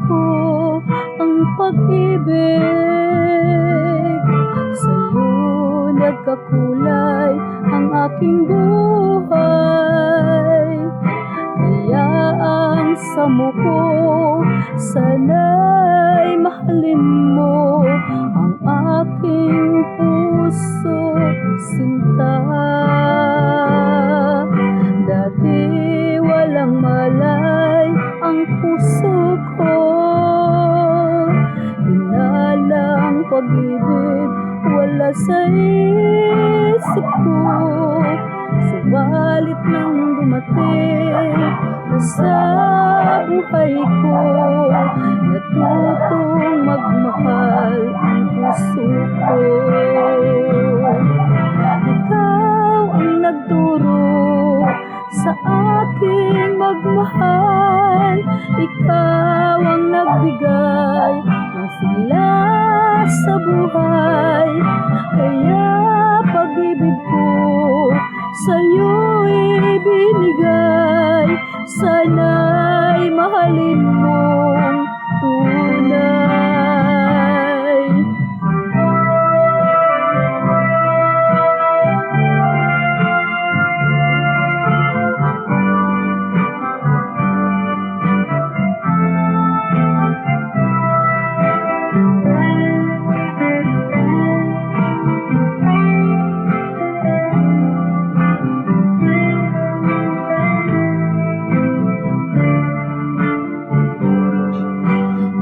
ko ang pag-ibig. Sa'yo nagkakulay ang aking buhay. Kaya ang samo ko, sana'y mahalin mo ang aking puso, sinta. Dati walang malay ang puso ko, hinalang pag-ibig wala sa isip ko. Subalit nang dumating na sa buhay ko, natutong magmahal ang puso ko. Ikaw ang nagturo sa aking magmahal, ikaw ang nagbigay ng sigla sa buhay. Kaya pag-ibig ko sa'yo'y binigay, sana'y mahalin mong tunay.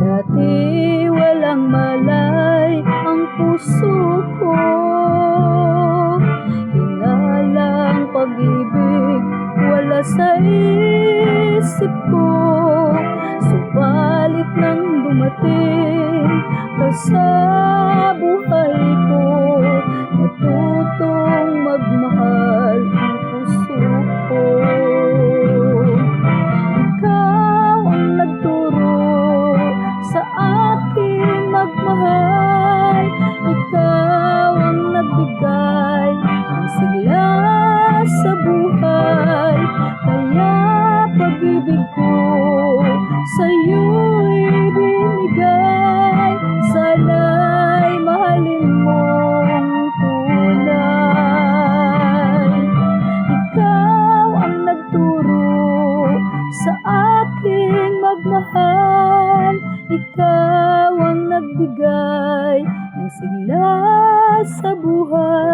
Dati walang malay ang puso ko, hinalang pag-ibig wala sa isip ko. Subalit nang dumating ka sa buhay ko, natutong magmahal ang puso ko. Ikaw ang nagturo sa aking magmahal, ikaw ang nagbigay ng sigla sa buhay. Kaya pag-ibig ko sa'yo'y binigay, sana'y mahalin mong tunay. Ikaw ang nagturo sa aking magmahal, ikaw ang nagbigay ng sigla sa buhay.